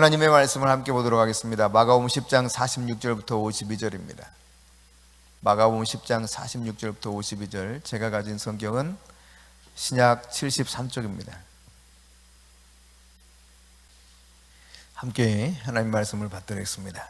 하나님의 말씀을 함께 보도록 하겠습니다. 마가복음 10장 46절부터 52절입니다. 마가복음 10장 46절부터 52절, 제가 가진 성경은 신약 73쪽입니다. 함께 하나님의 말씀을 받들겠습니다.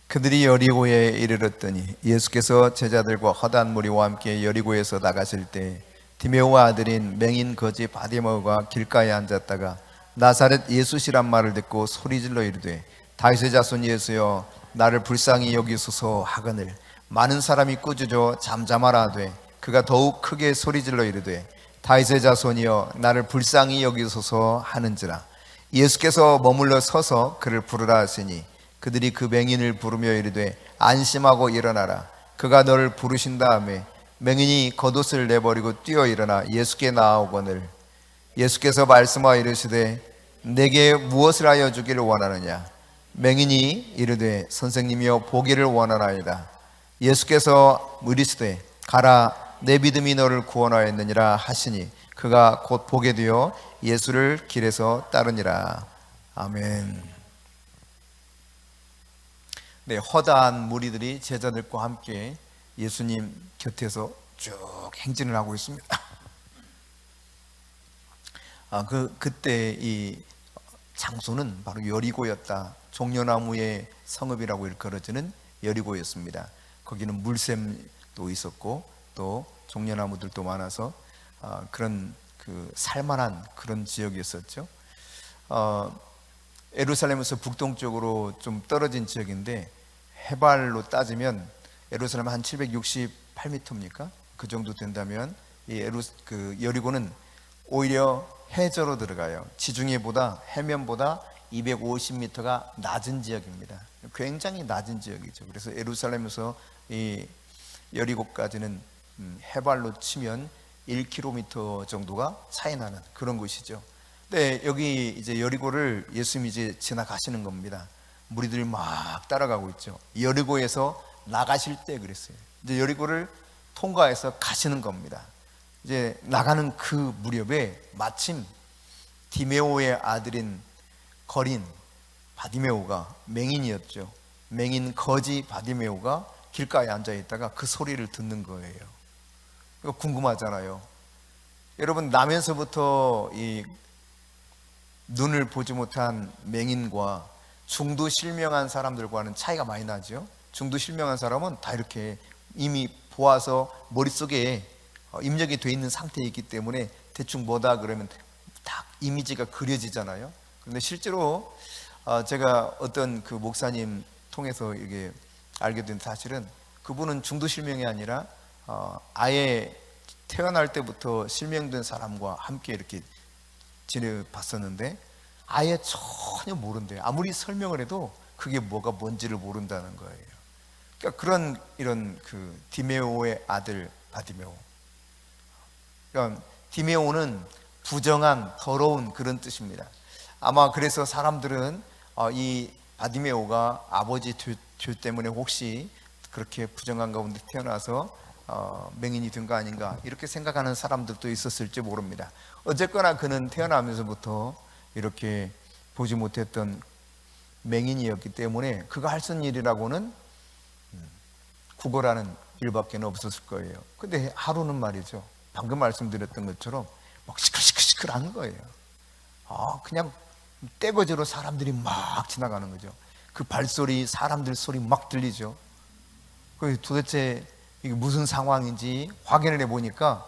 그들이 여리고에 이르렀더니 예수께서 제자들과 허다한 무리와 함께 여리고에서 나가실 때 디메오와 아들인 맹인 거지 바디메오가 길가에 앉았다가 나사렛 예수시란 말을 듣고 소리질러 이르되 다윗의 자손 예수여 나를 불쌍히 여기소서 하거늘 많은 사람이 꾸짖어 잠잠하라 하되 그가 더욱 크게 소리질러 이르되 다윗의 자손이여 나를 불쌍히 여기소서 하는지라. 예수께서 머물러 서서 그를 부르라 하시니 그들이 그 맹인을 부르며 이르되 안심하고 일어나라 그가 너를 부르신 다음에 맹인이 겉옷을 내버리고 뛰어 일어나 예수께 나아오거늘 예수께서 말씀하여 이르시되 내게 무엇을 하여 주기를 원하느냐. 맹인이 이르되 선생님이여 보기를 원하나이다. 예수께서 이르시되 가라 내 믿음이 너를 구원하였느니라 하시니 그가 곧 보게 되어 예수를 길에서 따르니라. 아멘. 네, 허다한 무리들이 제자들과 함께 예수님 곁에서 쭉 행진을 하고 있습니다. 그때 이 장소는 바로 여리고였다. 종려나무의 성읍이라고 일컬어지는 여리고였습니다. 거기는 물샘도 있었고 또 종려나무들도 많아서 그런 살만한 그런 지역이었었죠. 예루살렘에서 북동쪽으로 좀 떨어진 지역인데 해발로 따지면 예루살렘 한 768m입니까? 그 정도 된다면 이 여리고는 오히려 해저로 들어가요. 지중해보다 해면보다 250m가 낮은 지역입니다. 굉장히 낮은 지역이죠. 그래서 예루살렘에서 이 여리고까지는 해발로 치면 1km 정도가 차이 나는 그런 곳이죠. 네, 여기 이제 여리고를 예수님이 이제 지나가시는 겁니다. 무리들이 막 따라가고 있죠. 여리고에서 나가실 때 그랬어요. 이제 여리고를 통과해서 가시는 겁니다. 이제 나가는 그 무렵에 마침 디메오의 아들인 거린 바디메오가 맹인이었죠. 맹인 거지 바디메오가 길가에 앉아 있다가 그 소리를 듣는 거예요. 이거 궁금하잖아요. 여러분, 나면서부터 이 눈을 보지 못한 맹인과 중도 실명한 사람들과는 차이가 많이 나죠. 중도 실명한 사람은 다 이렇게 이미 보아서 머릿속에 입력이 돼 있는 상태에 있기 때문에 대충 뭐다 그러면 딱 이미지가 그려지잖아요. 그런데 실제로 제가 어떤 그 목사님 통해서 이게 알게 된 사실은 그분은 중도 실명이 아니라 아예 태어날 때부터 실명된 사람과 함께 이렇게 지내봤었는데 아예 전혀 모른대요. 아무리 설명을 해도 그게 뭐가 뭔지를 모른다는 거예요. 그러니까 이런 디메오의 아들 바디메오. 그러니까 디메오는 부정한, 더러운 그런 뜻입니다. 아마 그래서 사람들은 이 바디메오가 아버지 죄 때문에 혹시 그렇게 부정한 가운데 태어나서 맹인이 된 거 아닌가 이렇게 생각하는 사람들도 있었을지 모릅니다. 어쨌거나 그는 태어나면서부터 이렇게 보지 못했던 맹인이었기 때문에 그가 할 수 있는 일이라고는 구걸하는 일밖에 없었을 거예요. 근데 하루는 말이죠, 방금 말씀드렸던 것처럼 막 시끌시끌한 거예요. 그냥 떼거지로 사람들이 막 지나가는 거죠. 그 발소리, 사람들 소리 막 들리죠. 도대체 이게 무슨 상황인지 확인을 해보니까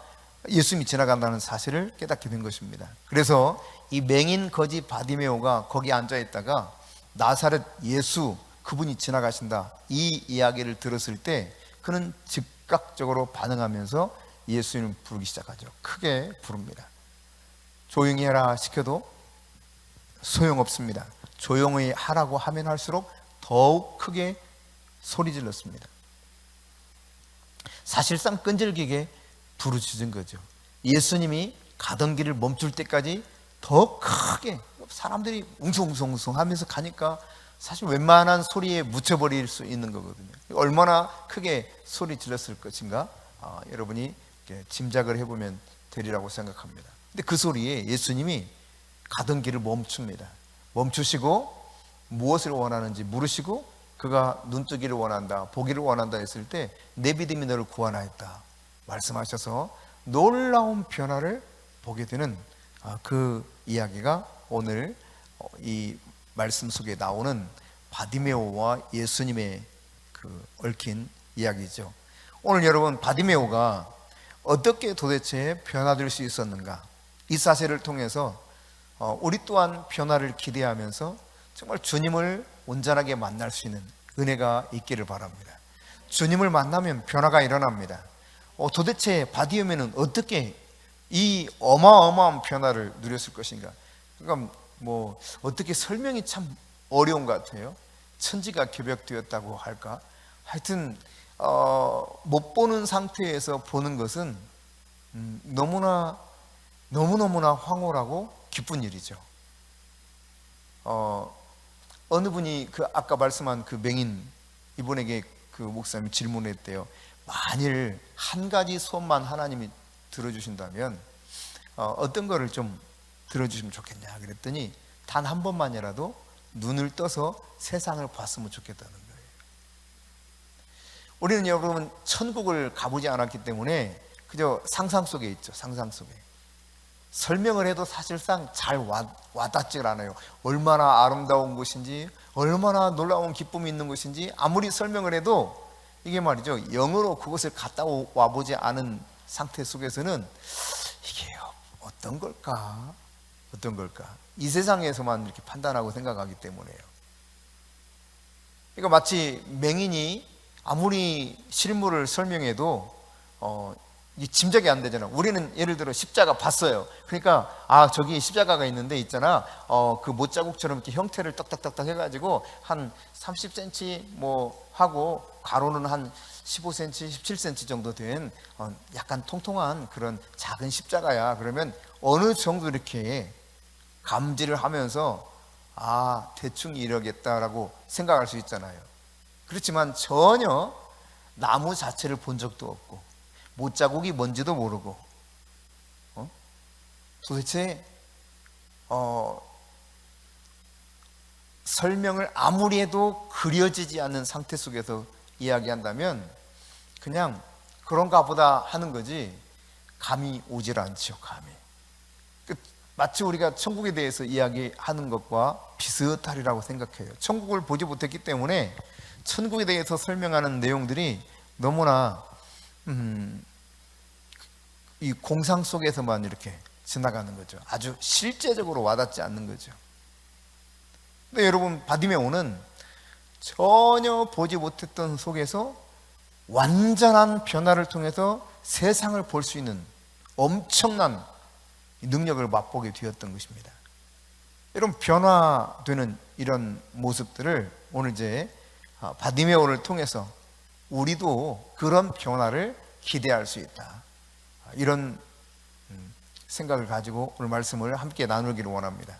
예수님이 지나간다는 사실을 깨닫게 된 것입니다. 그래서 이 맹인 거지 바디메오가 거기 앉아있다가 나사렛 예수 그분이 지나가신다 이 이야기를 들었을 때 그는 즉각적으로 반응하면서 예수님을 부르기 시작하죠. 크게 부릅니다. 조용히 해라 시켜도 소용없습니다. 조용히 하라고 하면 할수록 더욱 크게 소리 질렀습니다. 사실상 끈질기게 부르짖은 거죠. 예수님이 가던 길을 멈출 때까지 더 크게 사람들이 웅성웅성 하면서 가니까 사실 웬만한 소리에 묻혀버릴 수 있는 거거든요. 얼마나 크게 소리 질렀을 것인가 여러분이 짐작을 해보면 되리라고 생각합니다. 근데 그 소리에 예수님이 가던 길을 멈춥니다. 멈추시고 무엇을 원하는지 물으시고 그가 눈뜨기를 원한다, 보기를 원한다 했을 때 내 믿음이 너를 구원하였다 말씀하셔서 놀라운 변화를 보게 되는 그 이야기가 오늘 이 말씀 속에 나오는 바디메오와 예수님의 그 얽힌 이야기죠. 오늘 여러분, 바디메오가 어떻게 도대체 변화될 수 있었는가, 이 사실을 통해서 우리 또한 변화를 기대하면서 정말 주님을 온전하게 만날 수 있는 은혜가 있기를 바랍니다. 주님을 만나면 변화가 일어납니다. 도대체 바디메오는 어떻게 이 어마어마한 변화를 누렸을 것인가? 그러니까 뭐 어떻게 설명이 참 어려운 것 같아요. 천지가 개벽되었다고 할까? 하여튼 못 보는 상태에서 보는 것은 너무너무나 황홀하고 기쁜 일이죠. 어느 분이 그 아까 말씀한 그 맹인 이분에게 그 목사님이 질문했대요. 만일 한 가지 소원만 하나님이 들어주신다면 어떤 거를 좀 들어주시면 좋겠냐 그랬더니 단 한 번만이라도 눈을 떠서 세상을 봤으면 좋겠다는 거예요. 우리는 여러분 천국을 가보지 않았기 때문에 그저 상상 속에 있죠. 상상 속에 설명을 해도 사실상 잘 와닿질 않아요. 얼마나 아름다운 곳인지, 얼마나 놀라운 기쁨이 있는 곳인지 아무리 설명을 해도 이게 말이죠, 영으로 그것을 갔다 와보지 않은 상태 속에서는 이게 어떤 걸까? 이 세상에서만 이렇게 판단하고 생각하기 때문에요. 그러니까 마치 맹인이 아무리 실물을 설명해도 이 짐작이 안 되잖아. 우리는 예를 들어 십자가 봤어요. 그러니까 저기 십자가가 있는데 있잖아. 그 못자국처럼 이렇게 형태를 딱딱딱딱 해가지고 한 30cm 뭐 하고 가로는 한 15cm, 17cm 정도 된 약간 통통한 그런 작은 십자가야. 그러면 어느 정도 이렇게 감지를 하면서 대충 이러겠다라고 생각할 수 있잖아요. 그렇지만 전혀 나무 자체를 본 적도 없고 못자국이 뭔지도 모르고 도대체 설명을 아무리 해도 그려지지 않는 상태 속에서 이야기한다면 그냥 그런가 보다 하는 거지 감이 오질 않죠. 감이 마치 우리가 천국에 대해서 이야기하는 것과 비슷하리라고 생각해요. 천국을 보지 못했기 때문에 천국에 대해서 설명하는 내용들이 너무나 이 공상 속에서만 이렇게 지나가는 거죠. 아주 실제적으로 와닿지 않는 거죠. 근데 여러분, 바디메오는 전혀 보지 못했던 속에서 완전한 변화를 통해서 세상을 볼 수 있는 엄청난 능력을 맛보게 되었던 것입니다. 이런 변화되는 이런 모습들을 오늘 이제 바디메오를 통해서 우리도 그런 변화를 기대할 수 있다. 이런 생각을 가지고 오늘 말씀을 함께 나누기를 원합니다.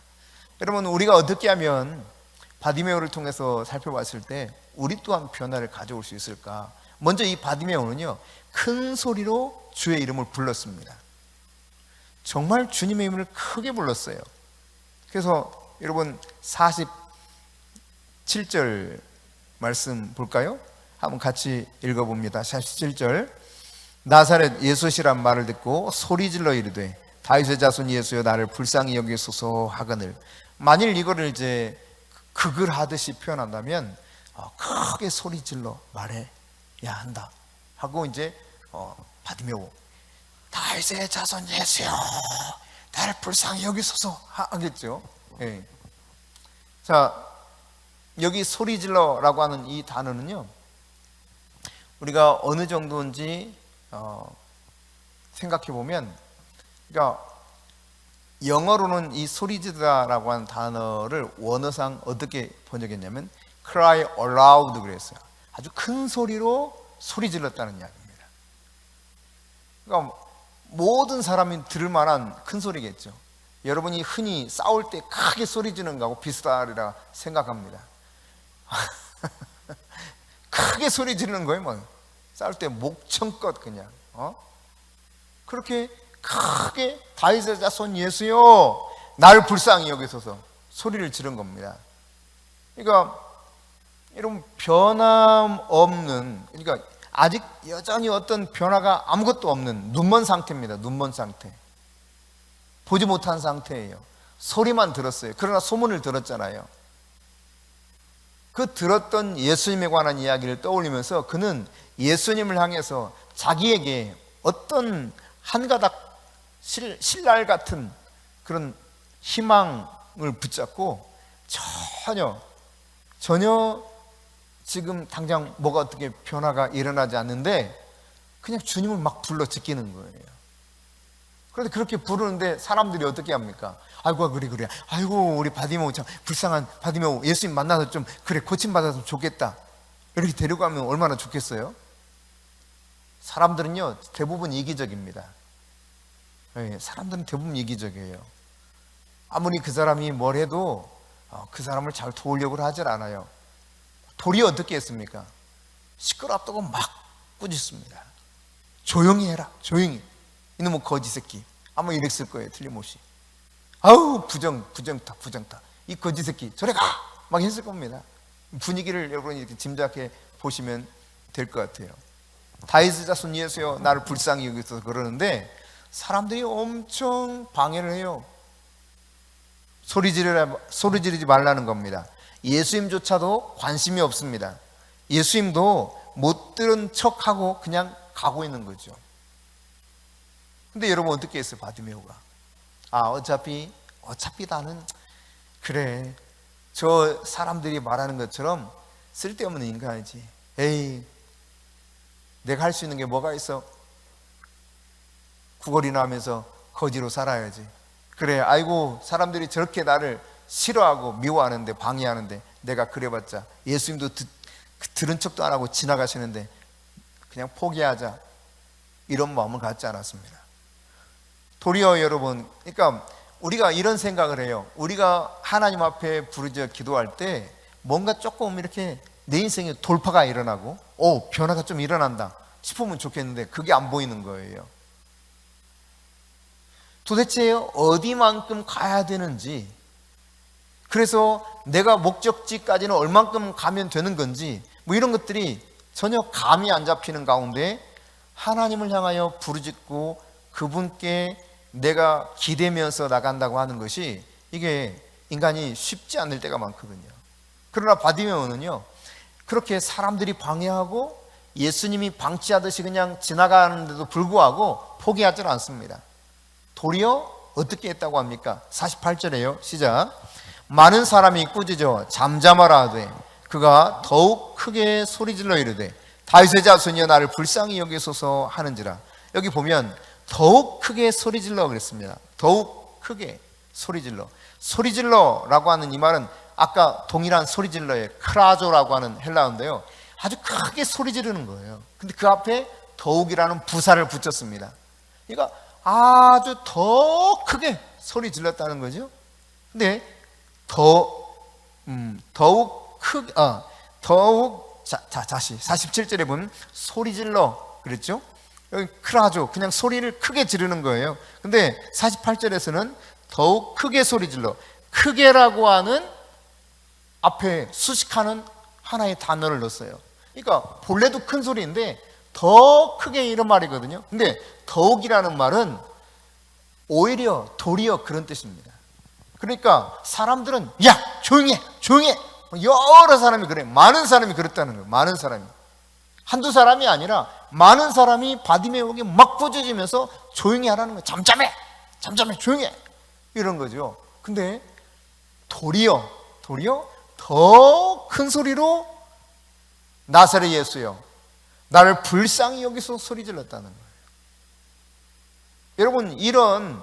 여러분, 우리가 어떻게 하면 바디메오를 통해서 살펴봤을 때 우리 또한 변화를 가져올 수 있을까? 먼저 이 바디메오는요, 큰 소리로 주의 이름을 불렀습니다. 정말 주님의 이름을 크게 불렀어요. 그래서 여러분 47절 말씀 볼까요? 한번 같이 읽어봅니다. 47절. 나사렛 예수시란 말을 듣고 소리질러 이르되 다윗의 자손 예수여 나를 불쌍히 여기소서 하거늘. 만일 이거를 이제 극을 하듯이 표현한다면 크게 소리질러 말해야 한다 하고 이제 바디메오 다윗의 자손 예수여 나를 불쌍히 여기소서 하겠죠. 예. 자, 여기 소리질러라고 하는 이 단어는요, 우리가 어느 정도인지 생각해 보면, 그러니까 영어로는 이 소리지르다라고 하는 단어를 원어상 어떻게 번역했냐면 cry aloud 그랬어요. 아주 큰 소리로 소리 질렀다는 이야기입니다. 그러니까 모든 사람이 들을 만한 큰 소리겠죠. 여러분이 흔히 싸울 때 크게 소리 지르는 거하고 비슷하리라 생각합니다. 크게 소리 지르는 거예요. 뭐 싸울 때 목청껏 그냥 그렇게 크게 다윗의 자손 예수여 나를 불쌍히 여기소서 소리를 지른 겁니다. 그러니까 이런 변함없는, 그러니까 아직 여전히 어떤 변화가 아무것도 없는 눈먼 상태입니다. 눈먼 상태. 보지 못한 상태예요. 소리만 들었어요. 그러나 소문을 들었잖아요. 그 들었던 예수님에 관한 이야기를 떠올리면서 그는 예수님을 향해서 자기에게 어떤 한 가닥 실날 같은 그런 희망을 붙잡고 전혀 지금 당장 뭐가 어떻게 변화가 일어나지 않는데 그냥 주님을 막 불러 제끼는 거예요. 그런데 그렇게 부르는데 사람들이 어떻게 합니까? 아이고 그래 아이고 우리 바디메오 참 불쌍한 바디메오 예수님 만나서 좀 그래 고침받아서 좋겠다 이렇게 데리고 가면 얼마나 좋겠어요? 사람들은요 대부분 이기적입니다. 사람들은 대부분 이기적이에요. 아무리 그 사람이 뭘 해도 그 사람을 잘 도우려고 하질 않아요. 도리어 어떻게 했습니까? 시끄럽다고 막 꾸짖습니다. 조용히 해라, 조용히. 이놈의 거지 새끼. 아마 이랬을 거예요, 틀림없이. 아우 부정타. 이 거지 새끼 저리 가! 막 했을 겁니다. 분위기를 여러분 이렇게 짐작해 보시면 될 것 같아요. 다윗의 자손 예수여 나를 불쌍히 여기서 그러는데 사람들이 엄청 방해를 해요. 소리 지르지 말라는 겁니다. 예수님조차도 관심이 없습니다. 예수님도 못 들은 척하고 그냥 가고 있는 거죠. 근데 여러분 어떻게 했어요? 바디메오가 어차피 나는 그래 저 사람들이 말하는 것처럼 쓸데없는 인간이지. 에이 내가 할 수 있는 게 뭐가 있어? 구걸이나 하면서 거지로 살아야지. 그래 아이고 사람들이 저렇게 나를 싫어하고 미워하는데 방해하는데 내가 그래봤자 예수님도 들은 척도 안 하고 지나가시는데 그냥 포기하자 이런 마음을 갖지 않았습니다. 도리어 여러분 그러니까 우리가 이런 생각을 해요. 우리가 하나님 앞에 부르짖어 기도할 때 뭔가 조금 이렇게 내 인생에 돌파가 일어나고 변화가 좀 일어난다 싶으면 좋겠는데 그게 안 보이는 거예요. 도대체 어디만큼 가야 되는지, 그래서 내가 목적지까지는 얼만큼 가면 되는 건지 뭐 이런 것들이 전혀 감이 안 잡히는 가운데 하나님을 향하여 부르짖고 그분께 내가 기대면서 나간다고 하는 것이 이게 인간이 쉽지 않을 때가 많거든요. 그러나 바디메오는요 그렇게 사람들이 방해하고 예수님이 방치하듯이 그냥 지나가는데도 불구하고 포기하지 않습니다. 도리어 어떻게 했다고 합니까? 48절에요. 시작. 많은 사람이 꾸짖어 잠잠하라 하되 그가 더욱 크게 소리질러 이르되 다윗의 자손이여 나를 불쌍히 여기소서 하는지라. 여기 보면 더욱 크게 소리질러 그랬습니다. 더욱 크게 소리질러. 소리질러라고 하는 이 말은 아까 동일한 소리질러의 크라조라고 하는 헬라어인데요 아주 크게 소리 지르는 거예요. 근데 그 앞에 더욱이라는 부사를 붙였습니다. 그러니까 아주 더 크게 소리 질렀다는 거죠. 근데 더욱 크게 다시 47절에 보면 소리 질러 그랬죠. 여기 크라조 그냥 소리를 크게 지르는 거예요. 근데 48절에서는 더욱 크게 소리 질러. 크게라고 하는 앞에 수식하는 하나의 단어를 넣었어요. 그러니까 본래도 큰 소리인데 더 크게 이런 말이거든요. 근데 더욱이라는 말은 오히려 도리어 그런 뜻입니다. 그러니까 사람들은 야 조용해 여러 사람이 그래. 많은 사람이 그랬다는 거예요. 많은 사람이 한두 사람이 아니라 많은 사람이 바디메오에게 막 꾸짖으면서 조용히 하라는 거예요. 잠잠해 조용해 이런 거죠. 근데 도리어 더 큰 소리로 나사렛 예수여 나를 불쌍히 여기서 소리 질렀다는 거예요. 여러분 이런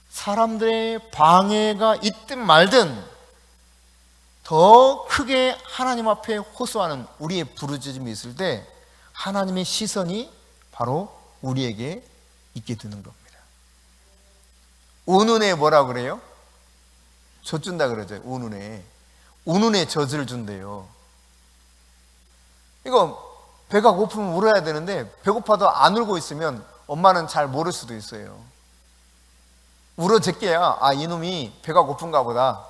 사람들의 방해가 있든 말든 더 크게 하나님 앞에 호소하는 우리의 부르짖음이 있을 때 하나님의 시선이 바로 우리에게 있게 되는 겁니다. 운운에 뭐라 그래요? 젖 준다 그러죠. 운운에 젖을 준대요. 이거 배가 고프면 울어야 되는데 배고파도 안 울고 있으면 엄마는 잘 모를 수도 있어요. 울어 제껴야 이놈이 배가 고픈가 보다.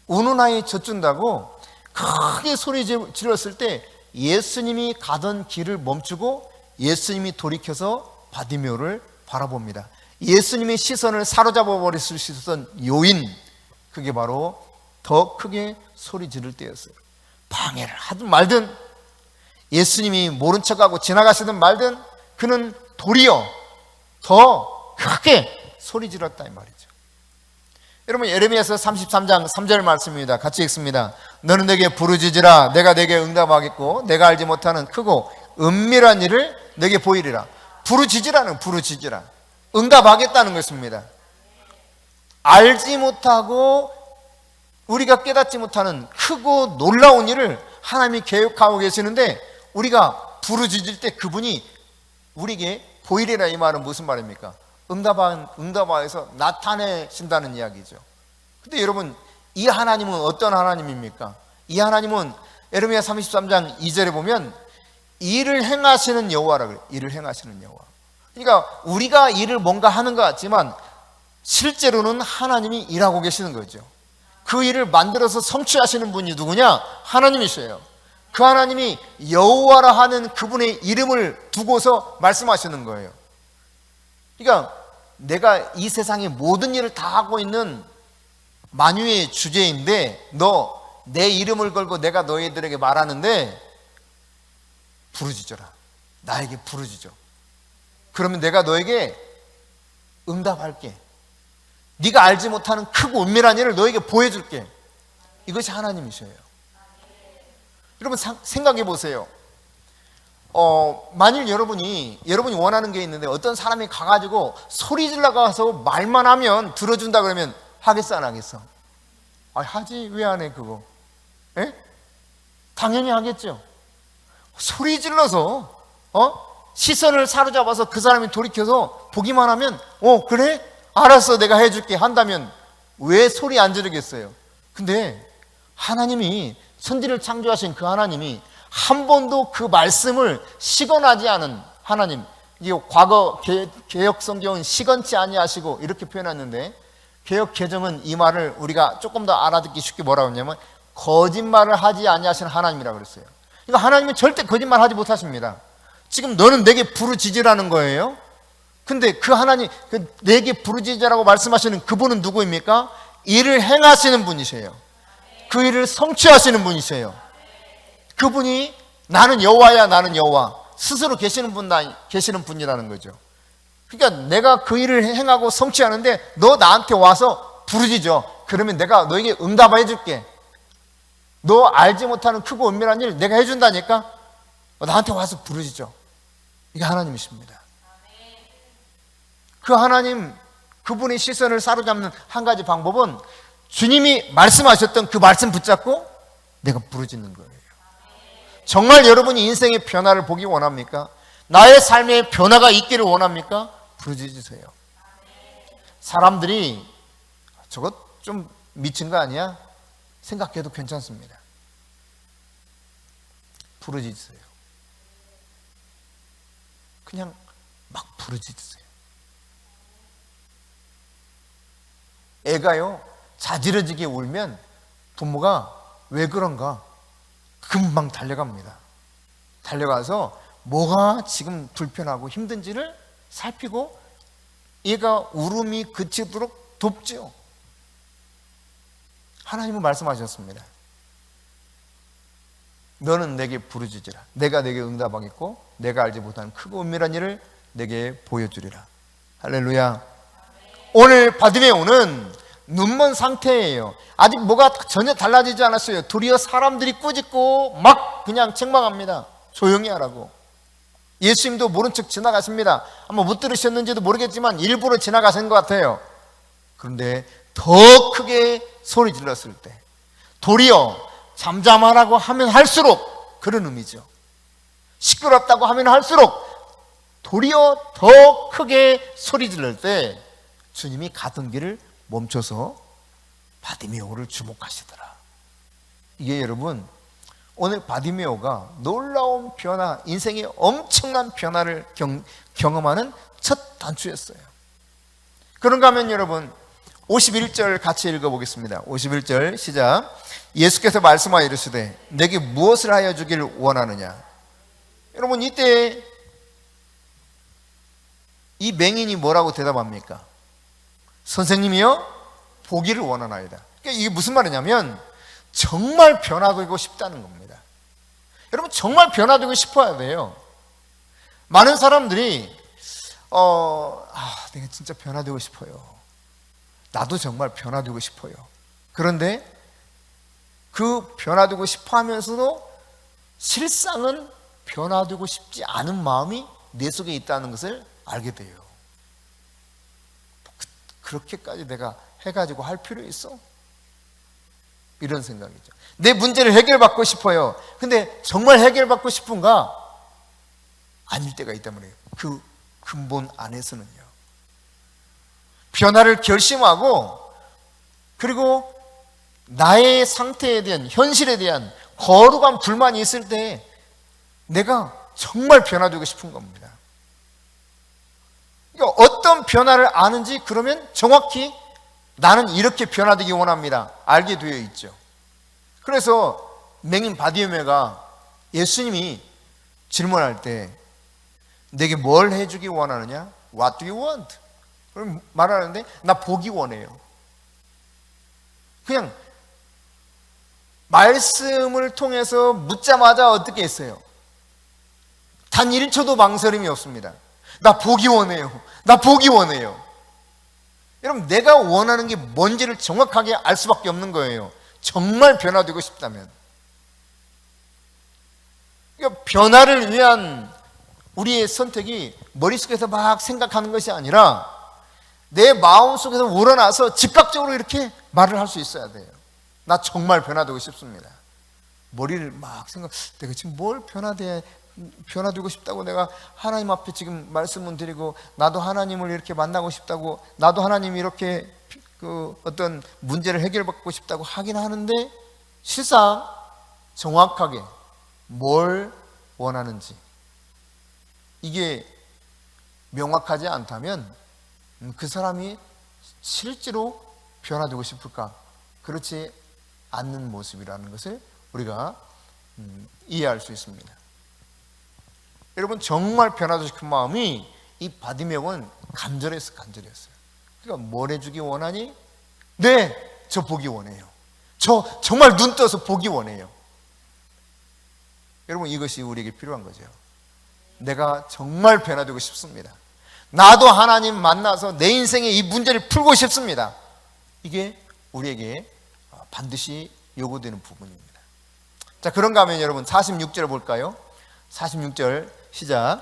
우는 아이 젖준다고 크게 소리 질렀을 때 예수님이 가던 길을 멈추고 예수님이 돌이켜서 바디메오를 바라봅니다. 예수님의 시선을 사로잡아 버릴 수 있었던 요인, 그게 바로 더 크게 소리 지를 때였어요. 방해를 하든 말든, 예수님이 모른 척하고 지나가시든 말든, 그는 도리어 더 크게 소리 질렀다 이 말이죠. 여러분, 예레미야서 33장 3절 말씀입니다. 같이 읽습니다. 너는 내게 부르짖으라. 내가 내게 응답하겠고 내가 알지 못하는 크고 은밀한 일을 내게 보이리라. 부르짖으라는, 부르짖으라, 응답하겠다는 것입니다. 알지 못하고 우리가 깨닫지 못하는 크고 놀라운 일을 하나님이 계획하고 계시는데, 우리가 부르짖을 때 그분이 우리에게 보이리라, 이 말은 무슨 말입니까? 응답하여서 나타내신다는 이야기죠. 근데 여러분, 이 하나님은 어떤 하나님입니까? 이 하나님은 예레미야 33장 2절에 보면 일을 행하시는 여호와라 그래요. 일을 행하시는 여호와. 그러니까 우리가 일을 뭔가 하는 것 같지만 실제로는 하나님이 일하고 계시는 거죠. 그 일을 만들어서 성취하시는 분이 누구냐? 하나님이셔요. 그 하나님이 여호와라 하는 그분의 이름을 두고서 말씀하시는 거예요. 그러니까 내가 이 세상의 모든 일을 다 하고 있는 만유의 주제인데, 너 내 이름을 걸고 내가 너희들에게 말하는데 부르짖어라. 나에게 부르짖어. 그러면 내가 너에게 응답할게. 네가 알지 못하는 크고 은밀한 일을 너에게 보여줄게. 이것이 하나님이셔요. 여러분 생각해 보세요. 만일 여러분이 원하는 게 있는데 어떤 사람이 가가지고 소리 질러가서 말만 하면 들어준다 그러면 하겠어, 안 하겠어? 하지. 왜 안 해 그거? 에? 당연히 하겠죠. 소리 질러서 시선을 사로잡아서 그 사람이 돌이켜서 보기만 하면 그래? 알았어, 내가 해줄게 한다면 왜 소리 안 지르겠어요? 근데 하나님이, 천지를 창조하신 그 하나님이 한 번도 그 말씀을 시건하지 않은 하나님, 이게 과거 개역 성경은 시건치 아니하시고 이렇게 표현했는데, 개역 개정은 이 말을 우리가 조금 더 알아듣기 쉽게 뭐라고 했냐면 거짓말을 하지 아니하시는 하나님이라고 그랬어요. 그러니까 하나님은 절대 거짓말 하지 못하십니다. 지금 너는 내게 부르짖으라는 거예요. 근데 그 하나님, 내게 부르짖으라고 말씀하시는 그분은 누구입니까? 일을 행하시는 분이세요. 그 일을 성취하시는 분이세요. 그분이 나는 여호와야, 나는 여호와 스스로 계시는 분이라는 거죠. 그러니까 내가 그 일을 행하고 성취하는데 너 나한테 와서 부르짖어. 그러면 내가 너에게 응답해 줄게. 너 알지 못하는 크고 은밀한 일 내가 해준다니까 나한테 와서 부르짖어. 이게 하나님이십니다. 그 하나님, 그분의 시선을 사로잡는 한 가지 방법은 주님이 말씀하셨던 그 말씀 붙잡고 내가 부르짖는 거예요. 정말 여러분이 인생의 변화를 보기 원합니까? 나의 삶의 변화가 있기를 원합니까? 부르짖으세요. 사람들이 저것 좀 미친 거 아니야? 생각해도 괜찮습니다. 부르짖으세요. 그냥 막 부르짖으세요. 애가요, 자지러지게 울면 부모가 왜 그런가 금방 달려갑니다. 달려가서 뭐가 지금 불편하고 힘든지를 살피고 얘가 울음이 그치도록 돕죠. 하나님은 말씀하셨습니다. 너는 내게 부르짖으라. 내가 내게 응답하겠고 내가 알지 못하는 크고 은밀한 일을 내게 보여주리라. 할렐루야. 오늘 바디메오는 눈먼 상태예요. 아직 뭐가 전혀 달라지지 않았어요. 도리어 사람들이 꾸짖고 막 그냥 책망합니다. 조용히 하라고. 예수님도 모른 척 지나가십니다. 아마 못 들으셨는지도 모르겠지만 일부러 지나가신 것 같아요. 그런데 더 크게 소리 질렀을 때, 도리어 잠잠하라고 하면 할수록, 그런 의미죠. 시끄럽다고 하면 할수록 도리어 더 크게 소리 지를 때 주님이 가던 길을 멈춰서 바디메오를 주목하시더라. 이게 여러분, 오늘 바디메오가 놀라운 변화, 인생의 엄청난 변화를 경험하는 첫 단추였어요. 그런가 하면 여러분, 51절 같이 읽어보겠습니다. 51절 시작. 예수께서 말씀하여 이르시되 내게 무엇을 하여 주길 원하느냐. 여러분, 이때 이 맹인이 뭐라고 대답합니까? 선생님이요, 보기를 원하나이다. 그러니까 이게 무슨 말이냐면 정말 변화되고 싶다는 겁니다. 여러분, 정말 변화되고 싶어야 돼요. 많은 사람들이 내가 진짜 변화되고 싶어요. 나도 정말 변화되고 싶어요. 그런데 그 변화되고 싶어 하면서도 실상은 변화되고 싶지 않은 마음이 내 속에 있다는 것을 알게 돼요. 그렇게까지 내가 해가지고 할 필요 있어? 이런 생각이죠. 내 문제를 해결받고 싶어요. 근데 정말 해결받고 싶은가? 아닐 때가 있단 말이에요. 그 근본 안에서는요. 변화를 결심하고, 그리고 나의 상태에 대한, 현실에 대한 거룩한 불만이 있을 때 내가 정말 변화되고 싶은 겁니다. 그러니까 어떤 변화를 아는지, 그러면 정확히 나는 이렇게 변화되기 원합니다, 알게 되어 있죠. 그래서 맹인 바디메오가 예수님이 질문할 때 내게 뭘 해주기 원하느냐? What do you want? 그럼 말하는데 나 보기 원해요. 그냥 말씀을 통해서 묻자마자 어떻게 했어요? 단 1초도 망설임이 없습니다. 나 보기 원해요. 나 보기 원해요. 여러분, 내가 원하는 게 뭔지를 정확하게 알 수밖에 없는 거예요. 정말 변화되고 싶다면. 그러니까 변화를 위한 우리의 선택이 머릿속에서 막 생각하는 것이 아니라 내 마음속에서 우러나서 즉각적으로 이렇게 말을 할 수 있어야 돼요. 나 정말 변화되고 싶습니다. 머리를 막 내가 지금 뭘 변화되고 싶다고 내가 하나님 앞에 지금 말씀을 드리고, 나도 하나님을 이렇게 만나고 싶다고, 나도 하나님이 이렇게 어떤 문제를 해결받고 싶다고 하긴 하는데, 실상 정확하게 뭘 원하는지 이게 명확하지 않다면 그 사람이 실제로 변화되고 싶을까? 그렇지 않는 모습이라는 것을 우리가 이해할 수 있습니다. 여러분, 정말 변화되고 싶은 마음이 이 바디메오는 간절했어요. 그러니까 뭘 해주기 원하니? 네, 저 보기 원해요. 저 정말 눈 떠서 보기 원해요. 여러분, 이것이 우리에게 필요한 거죠. 내가 정말 변화되고 싶습니다. 나도 하나님 만나서 내 인생의 이 문제를 풀고 싶습니다. 이게 우리에게 반드시 요구되는 부분입니다. 자, 그런가 하면 여러분 46절 볼까요? 46절 시작.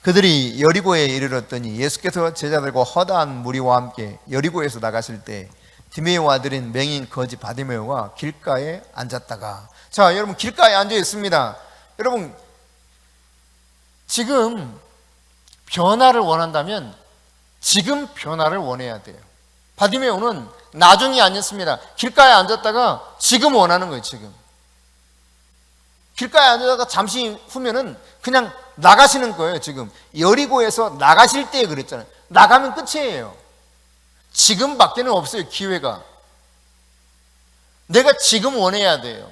그들이 여리고에 이르렀더니 예수께서 제자들과 허다한 무리와 함께 여리고에서 나가실 때 디메오 아들인 맹인 거지 바디메오가 길가에 앉았다가. 자, 여러분, 길가에 앉아 있습니다. 여러분, 지금 변화를 원한다면 지금 변화를 원해야 돼요. 바디메오는 나중에 아니었습니다. 길가에 앉았다가 지금 원하는 거예요. 지금 길가에 앉았다가 잠시 후면은 그냥 나가시는 거예요. 지금 여리고에서 나가실 때 그랬잖아요. 나가면 끝이에요. 지금밖에는 없어요. 기회가. 내가 지금 원해야 돼요.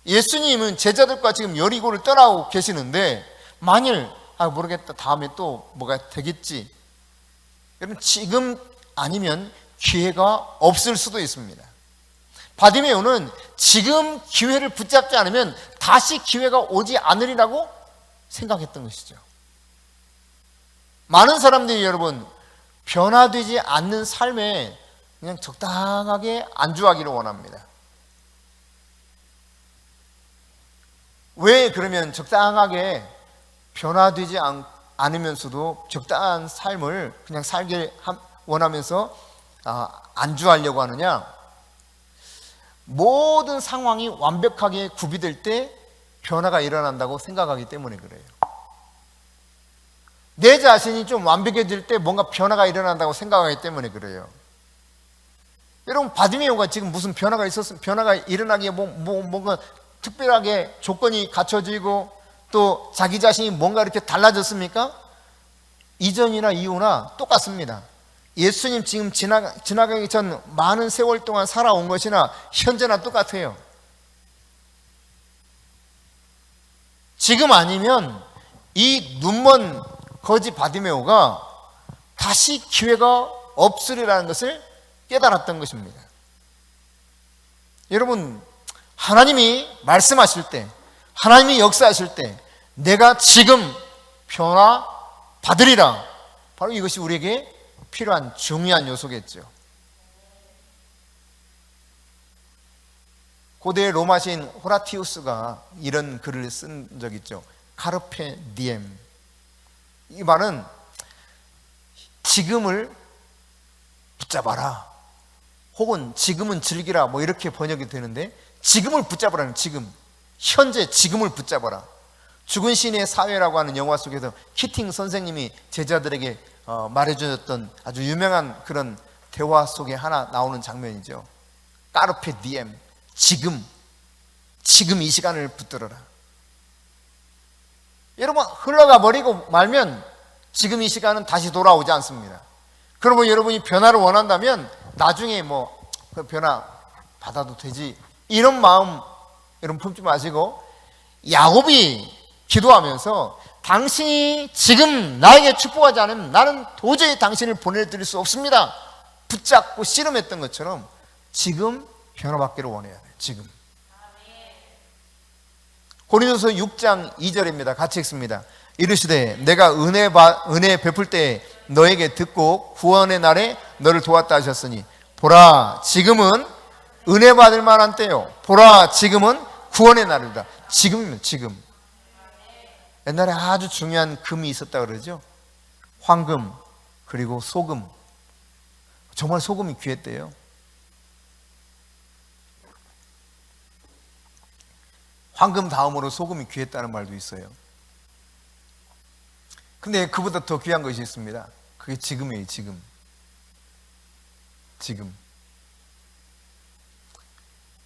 예수님은 제자들과 지금 여리고를 떠나고 계시는데, 만일 모르겠다, 다음에 또 뭐가 되겠지, 여러분, 지금 아니면 기회가 없을 수도 있습니다. 바디메오는 지금 기회를 붙잡지 않으면 다시 기회가 오지 않으리라고 생각했던 것이죠. 많은 사람들이 여러분, 변화되지 않는 삶에 그냥 적당하게 안주하기를 원합니다. 왜 그러면 적당하게 변화되지 않으면서도 적당한 삶을 그냥 살길 원하면서 안주하려고 하느냐? 모든 상황이 완벽하게 구비될 때 변화가 일어난다고 생각하기 때문에 그래요. 내 자신이 좀 완벽해질 때 뭔가 변화가 일어난다고 생각하기 때문에 그래요. 여러분, 바디메오가 지금 무슨 변화가 일어나기에 뭔가 특별하게 조건이 갖춰지고 또 자기 자신이 뭔가 이렇게 달라졌습니까? 이전이나 이후나 똑같습니다. 예수님 지금 지나가기 전 많은 세월 동안 살아온 것이나 현재나 똑같아요. 지금 아니면 이 눈먼 거지 바디메오가 다시 기회가 없으리라는 것을 깨달았던 것입니다. 여러분, 하나님이 말씀하실 때, 하나님이 역사하실 때 내가 지금 변화 받으리라, 바로 이것이 우리에게 필요한 중요한 요소겠죠. 고대 로마 시인 호라티우스가 이런 글을 쓴 적 있죠. 카르페 디엠. 이 말은 지금을 붙잡아라, 혹은 지금은 즐기라, 뭐 이렇게 번역이 되는데, 지금을 붙잡으라는, 지금 현재 지금을 붙잡아라. 죽은 신의 사회라고 하는 영화 속에서 키팅 선생님이 제자들에게 말해주셨던 아주 유명한 그런 대화 속에 하나 나오는 장면이죠. 까르페 디엠, 지금 이 시간을 붙들어라. 여러분, 흘러가 버리고 말면 지금 이 시간은 다시 돌아오지 않습니다. 그러면 여러분이 변화를 원한다면 나중에 그 변화 받아도 되지, 이런 마음 여러분 품지 마시고, 야곱이 기도하면서 당신이 지금 나에게 축복하지 않으면 나는 도저히 당신을 보내드릴 수 없습니다, 붙잡고 씨름했던 것처럼 지금 변화받기를 원해야 돼요. 지금. 고린도서 6장 2절입니다. 같이 읽습니다. 이르시되 내가 은혜 베풀 때 너에게 듣고 구원의 날에 너를 도왔다 하셨으니, 보라 지금은 은혜 받을 만한 때요, 보라 지금은 구원의 날이다. 지금이면 지금. 옛날에 아주 중요한 금이 있었다 그러죠. 황금, 그리고 소금. 정말 소금이 귀했대요. 황금 다음으로 소금이 귀했다는 말도 있어요. 근데 그보다 더 귀한 것이 있습니다. 그게 지금이에요. 지금.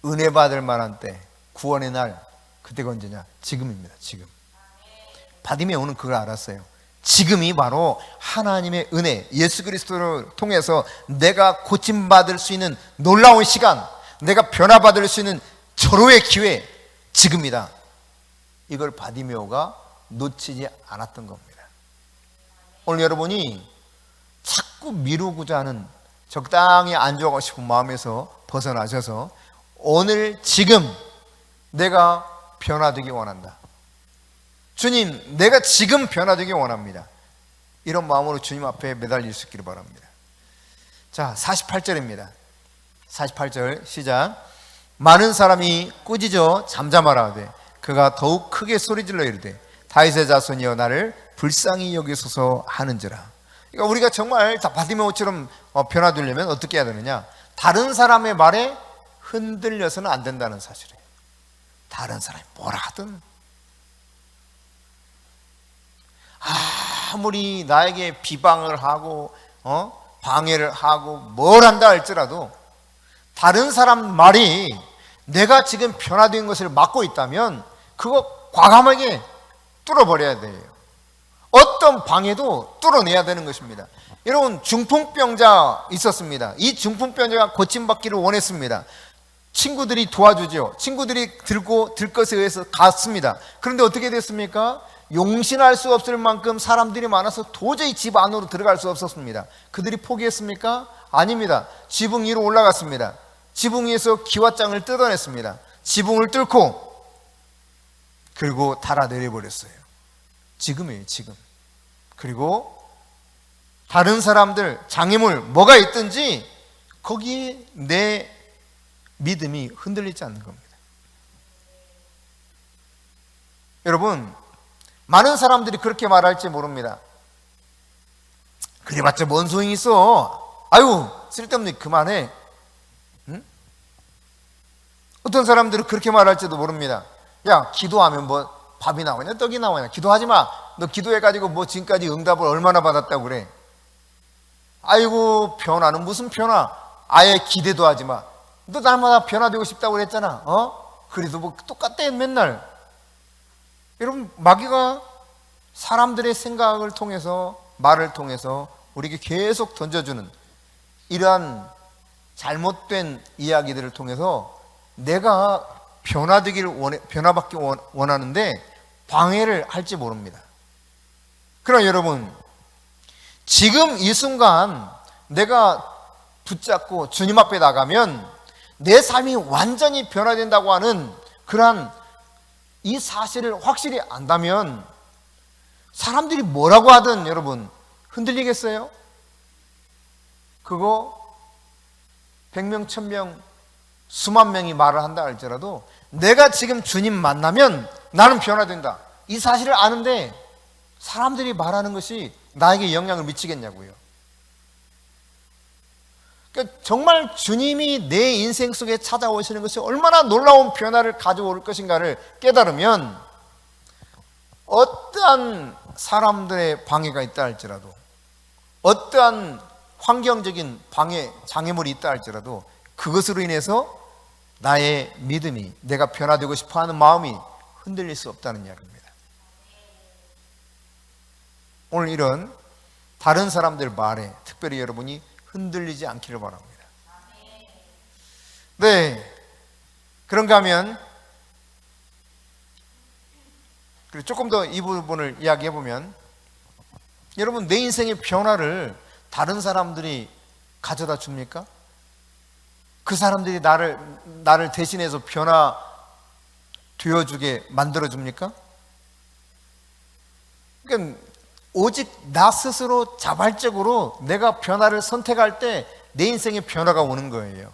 은혜 받을 만한 때, 구원의 날, 그때가 언제냐? 지금입니다. 지금. 바디메오는 그걸 알았어요. 지금이 바로 하나님의 은혜, 예수 그리스도를 통해서 내가 고침받을 수 있는 놀라운 시간, 내가 변화받을 수 있는 절호의 기회, 지금이다. 이걸 바디메오가 놓치지 않았던 겁니다. 오늘 여러분이 자꾸 미루고자 하는, 적당히 안주하고 싶은 마음에서 벗어나셔서 오늘 지금 내가 변화되기 원한다. 주님, 내가 지금 변화되기 원합니다. 이런 마음으로 주님 앞에 매달릴 수 있기를 바랍니다. 자, 48절입니다. 48절 시작. 많은 사람이 꾸짖어 잠잠하라 하되 그가 더욱 크게 소리질러 이르되 다윗의 자손이여 나를 불쌍히 여기소서 하는지라. 그러니까 우리가 정말 다 바디메오처럼 변화되려면 어떻게 해야 되느냐? 다른 사람의 말에 흔들려서는 안 된다는 사실이에요. 다른 사람이 뭐라 하든, 아무리 나에게 비방을 하고 방해를 하고 뭘 한다 할지라도 다른 사람 말이 내가 지금 변화된 것을 막고 있다면 그거 과감하게 뚫어버려야 돼요. 어떤 방해도 뚫어내야 되는 것입니다. 여러분, 중풍병자 있었습니다. 이 중풍병자가 고침받기를 원했습니다. 친구들이 도와주죠. 친구들이 들 것에 의해서 갔습니다. 그런데 어떻게 됐습니까? 용신할 수 없을 만큼 사람들이 많아서 도저히 집 안으로 들어갈 수 없었습니다. 그들이 포기했습니까? 아닙니다. 지붕 위로 올라갔습니다. 지붕 위에서 기와장을 뜯어냈습니다. 지붕을 뚫고 그리고 달아내려버렸어요. 지금이에요, 지금. 그리고 다른 사람들, 장애물 뭐가 있든지 거기에 내 믿음이 흔들리지 않는 겁니다. 여러분, 많은 사람들이 그렇게 말할지 모릅니다. 그래봤자 뭔 소용이 있어. 아유, 쓸데없는 그만해. 응? 어떤 사람들은 그렇게 말할지도 모릅니다. 야, 기도하면 뭐 밥이 나오냐 떡이 나오냐, 기도하지 마. 너 기도해가지고 뭐 지금까지 응답을 얼마나 받았다고 그래. 아이고, 변화는 무슨 변화. 아예 기대도 하지 마. 너 날마다 변화되고 싶다고 그랬잖아. 그래도 뭐 똑같대 맨날. 여러분, 마귀가 사람들의 생각을 통해서, 말을 통해서 우리에게 계속 던져주는 이러한 잘못된 이야기들을 통해서 내가 변화받기 원하는데 방해를 할지 모릅니다. 그러나 여러분, 지금 이 순간 내가 붙잡고 주님 앞에 나가면 내 삶이 완전히 변화된다고 하는 그러한 이 사실을 확실히 안다면 사람들이 뭐라고 하든 여러분 흔들리겠어요? 그거 100명, 1000명, 수만 명이 말을 한다 할지라도 내가 지금 주님 만나면 나는 변화된다, 이 사실을 아는데 사람들이 말하는 것이 나에게 영향을 미치겠냐고요. 그러니까 정말 주님이 내 인생 속에 찾아오시는 것이 얼마나 놀라운 변화를 가져올 것인가를 깨달으면 어떠한 사람들의 방해가 있다 할지라도, 어떠한 환경적인 방해, 장애물이 있다 할지라도 그것으로 인해서 나의 믿음이, 내가 변화되고 싶어하는 마음이 흔들릴 수 없다는 이야기입니다. 오늘 이런 다른 사람들 말에 특별히 여러분이 흔들리지 않기를 바랍니다. 네, 그런가 하면 조금 더 이 부분을 이야기해 보면, 여러분 내 인생의 변화를 다른 사람들이 가져다 줍니까? 그 사람들이 나를 대신해서 변화 되어주게 만들어 줍니까? 그러니까 오직 나 스스로 자발적으로 내가 변화를 선택할 때 내 인생의 변화가 오는 거예요.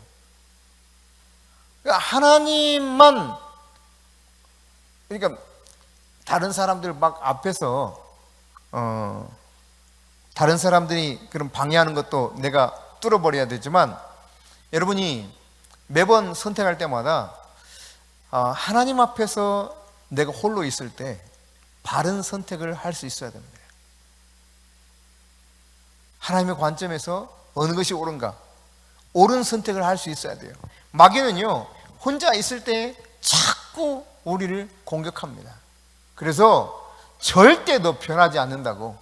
그러니까 하나님만, 그러니까 다른 사람들 막 앞에서 다른 사람들이 그런 방해하는 것도 내가 뚫어버려야 되지만, 여러분이 매번 선택할 때마다 하나님 앞에서 내가 홀로 있을 때 바른 선택을 할 수 있어야 됩니다. 하나님의 관점에서 어느 것이 옳은가, 옳은 선택을 할 수 있어야 돼요. 마귀는요, 혼자 있을 때 자꾸 우리를 공격합니다. 그래서 절대 너 변하지 않는다고,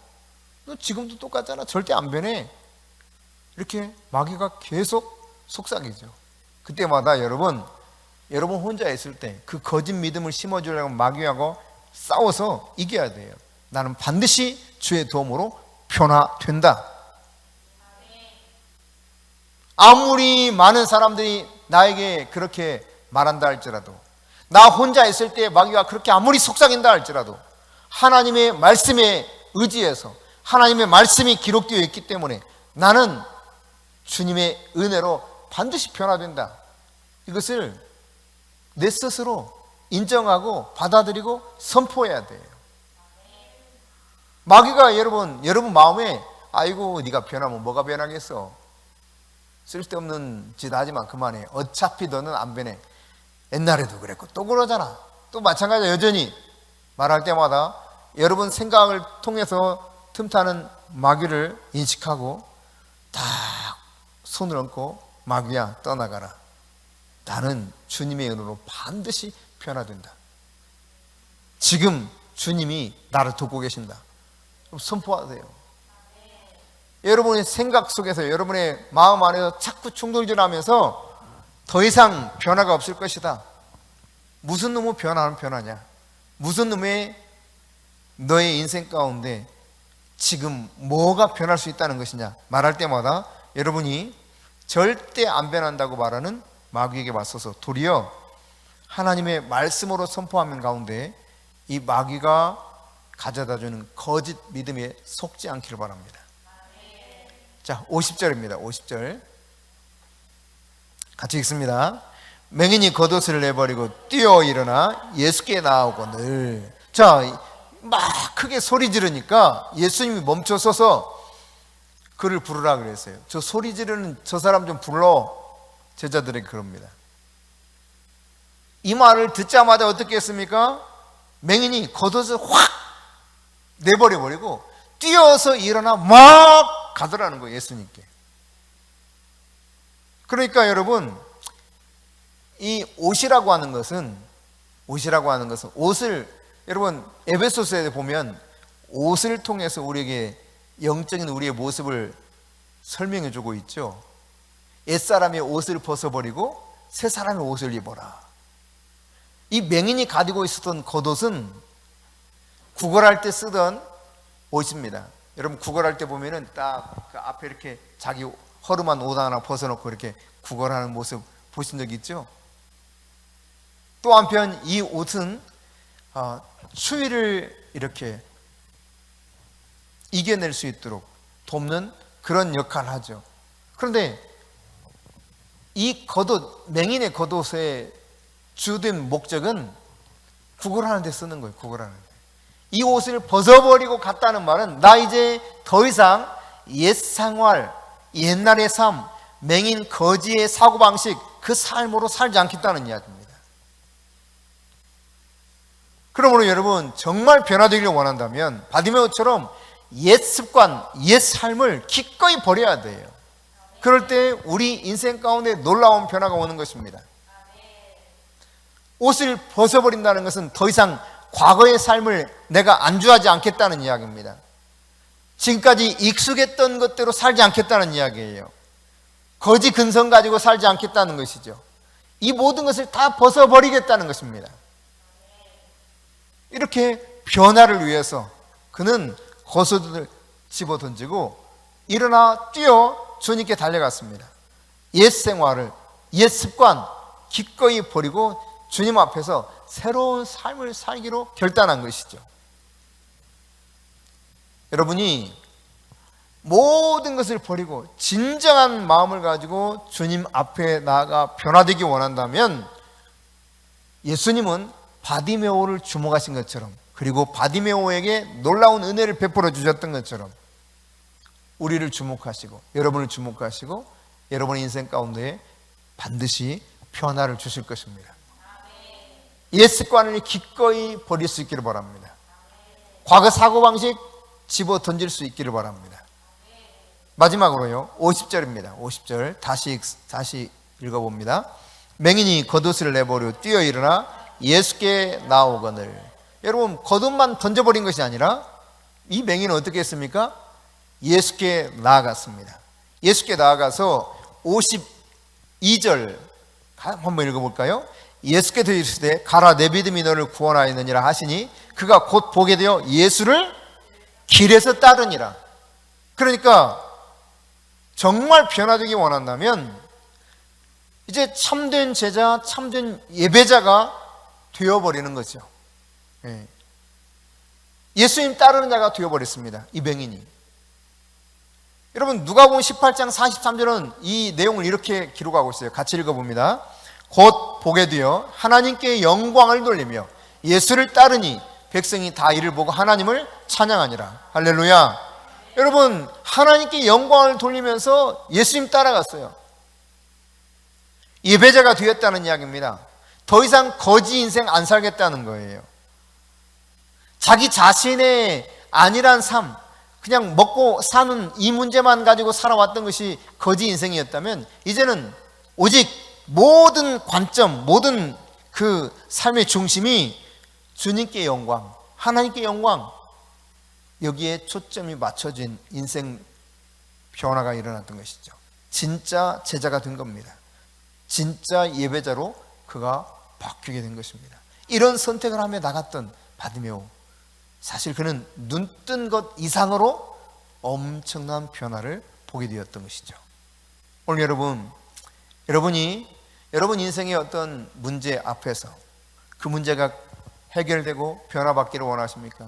너 지금도 똑같잖아, 절대 안 변해, 이렇게 마귀가 계속 속삭이죠. 그때마다 여러분 혼자 있을 때 그 거짓 믿음을 심어주려고 마귀하고 싸워서 이겨야 돼요. 나는 반드시 주의 도움으로 변화된다. 아무리 많은 사람들이 나에게 그렇게 말한다 할지라도, 나 혼자 있을 때 마귀가 그렇게 아무리 속삭인다 할지라도, 하나님의 말씀에 의지해서 하나님의 말씀이 기록되어 있기 때문에 나는 주님의 은혜로 반드시 변화된다, 이것을 내 스스로 인정하고 받아들이고 선포해야 돼요. 마귀가 여러분 마음에 아이고 네가 변하면 뭐가 변하겠어, 쓸데없는 짓 하지만 그만해, 어차피 너는 안 변해, 옛날에도 그랬고 또 그러잖아, 또 마찬가지야, 여전히 말할 때마다 여러분 생각을 통해서 틈타는 마귀를 인식하고 딱 손을 얹고, 마귀야 떠나가라, 나는 주님의 은혜로 반드시 변화된다, 지금 주님이 나를 돕고 계신다, 선포하세요. 여러분의 생각 속에서, 여러분의 마음 안에서 자꾸 충돌이 일어나면서 더 이상 변화가 없을 것이다. 무슨 놈의 변화는 변화냐, 무슨 놈의 너의 인생 가운데 지금 뭐가 변할 수 있다는 것이냐 말할 때마다 여러분이 절대 안 변한다고 말하는 마귀에게 맞서서 도리어 하나님의 말씀으로 선포하는 가운데 이 마귀가 가져다주는 거짓 믿음에 속지 않기를 바랍니다. 자, 50절입니다. 50절 같이 읽습니다. 맹인이 겉옷을 내버리고 뛰어 일어나 예수께 나아오거늘. 자, 막 크게 소리 지르니까 예수님이 멈춰서서 그를 부르라 그랬어요. 저 소리 지르는 저 사람 좀 불러. 제자들에게 그럽니다. 이 말을 듣자마자 어떻게 했습니까? 맹인이 겉옷을 확 내버려버리고 뛰어서 일어나 막 가더라는 거예요, 예수님께. 그러니까 여러분, 이 옷이라고 하는 것은 옷을, 여러분 에베소서에 보면 옷을 통해서 우리에게 영적인 우리의 모습을 설명해 주고 있죠. 옛사람의 옷을 벗어버리고 새 사람의 옷을 입어라. 이 맹인이 가지고 있었던 겉옷은 구걸할 때 쓰던 옷입니다. 여러분 구걸할 때 보면은 딱 그 앞에 이렇게 자기 허름한 옷 하나 벗어놓고 이렇게 구걸하는 모습 보신 적 있죠? 또 한편 이 옷은 추위를 이렇게 이겨낼 수 있도록 돕는 그런 역할을 하죠. 그런데 이 겉옷, 맹인의 겉옷의 주된 목적은 구걸하는 데 쓰는 거예요. 구걸하는 데. 이 옷을 벗어버리고 갔다는 말은 나 이제 더 이상 옛 생활, 옛날의 삶, 맹인 거지의 사고방식, 그 삶으로 살지 않겠다는 이야기입니다. 그러므로 여러분 정말 변화되기를 원한다면 바디메오처럼 옛 습관, 옛 삶을 기꺼이 버려야 돼요. 그럴 때 우리 인생 가운데 놀라운 변화가 오는 것입니다. 옷을 벗어버린다는 것은 더 이상 과거의 삶을 내가 안주하지 않겠다는 이야기입니다. 지금까지 익숙했던 것대로 살지 않겠다는 이야기예요. 거지 근성 가지고 살지 않겠다는 것이죠. 이 모든 것을 다 벗어버리겠다는 것입니다. 이렇게 변화를 위해서 그는 겉옷을 집어 던지고 일어나 뛰어 주님께 달려갔습니다. 옛 생활을, 옛 습관 기꺼이 버리고 주님 앞에서 새로운 삶을 살기로 결단한 것이죠. 여러분이 모든 것을 버리고 진정한 마음을 가지고 주님 앞에 나아가 변화되기 원한다면 예수님은 바디메오를 주목하신 것처럼, 그리고 바디메오에게 놀라운 은혜를 베풀어 주셨던 것처럼 우리를 주목하시고 여러분을 주목하시고 여러분의 인생 가운데 반드시 변화를 주실 것입니다. 옛 습관을 기꺼이 버릴 수 있기를 바랍니다. 과거 사고방식 집어 던질 수 있기를 바랍니다. 마지막으로요, 50절입니다. 50절 다시 읽어봅니다. 맹인이 겉옷을 내버려 뛰어 일어나 예수께 나오거늘. 여러분 겉옷만 던져버린 것이 아니라 이 맹인은 어떻게 했습니까? 예수께 나아갔습니다. 예수께 나아가서 52절 한번 읽어볼까요? 예수께 이르시되 가라, 내 믿음이 너를 구원하였느니라 하시니 그가 곧 보게 되어 예수를 길에서 따르니라. 그러니까 정말 변화되기 원한다면 이제 참된 제자, 참된 예배자가 되어버리는 거죠. 예수님 따르는 자가 되어버렸습니다. 이 맹인이. 여러분 누가복음 18장 43절은 이 내용을 이렇게 기록하고 있어요. 같이 읽어봅니다. 곧 보게 되어 하나님께 영광을 돌리며 예수를 따르니 백성이 다 이를 보고 하나님을 찬양하니라. 할렐루야. 여러분 하나님께 영광을 돌리면서 예수님 따라갔어요. 예배자가 되었다는 이야기입니다. 더 이상 거지 인생 안 살겠다는 거예요. 자기 자신의 안일한 삶, 그냥 먹고 사는 이 문제만 가지고 살아왔던 것이 거지 인생이었다면 이제는 오직 모든 관점, 모든 그 삶의 중심이 주님께 영광, 하나님께 영광, 여기에 초점이 맞춰진 인생 변화가 일어났던 것이죠. 진짜 제자가 된 겁니다. 진짜 예배자로 그가 바뀌게 된 것입니다. 이런 선택을 하며 나갔던 바디메오, 사실 그는 눈뜬 것 이상으로 엄청난 변화를 보게 되었던 것이죠. 오늘 여러분이 여러분 인생의 어떤 문제 앞에서 그 문제가 해결되고 변화받기를 원하십니까?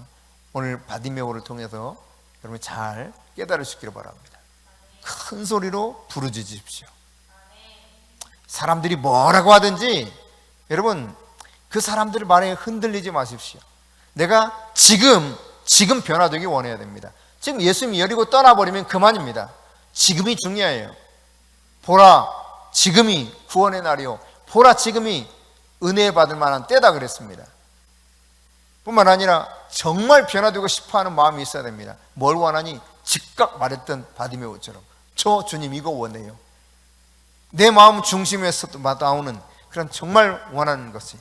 오늘 바디메오를 통해서 여러분 잘 깨달을 수 있기를 바랍니다. 큰 소리로 부르짖으십시오. 사람들이 뭐라고 하든지 여러분 그 사람들 말에 흔들리지 마십시오. 내가 지금 변화되기 원해야 됩니다. 지금 예수님이 여리고 떠나버리면 그만입니다. 지금이 중요해요. 보라, 지금이 구원의 날이요, 보라, 지금이 은혜 받을 만한 때다 그랬습니다. 뿐만 아니라 정말 변화되고 싶어하는 마음이 있어야 됩니다. 뭘 원하니? 즉각 말했던 바디메오처럼 저 주님 이거 원해요. 내 마음 중심에서 나오는 그런 정말 원하는 것이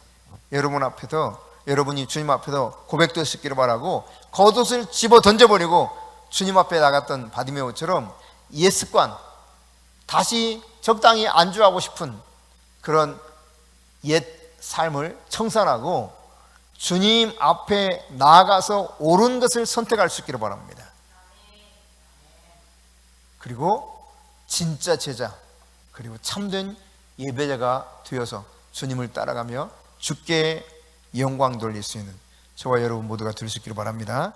여러분이 주님 앞에서 고백되시기를 바라고, 겉옷을 집어 던져버리고 주님 앞에 나갔던 바디메오처럼 옛 습관 다시 적당히 안주하고 싶은 그런 옛 삶을 청산하고 주님 앞에 나아가서 옳은 것을 선택할 수 있기를 바랍니다. 그리고 진짜 제자, 그리고 참된 예배자가 되어서 주님을 따라가며 주께 영광 돌릴 수 있는 저와 여러분 모두가 될 수 있기를 바랍니다.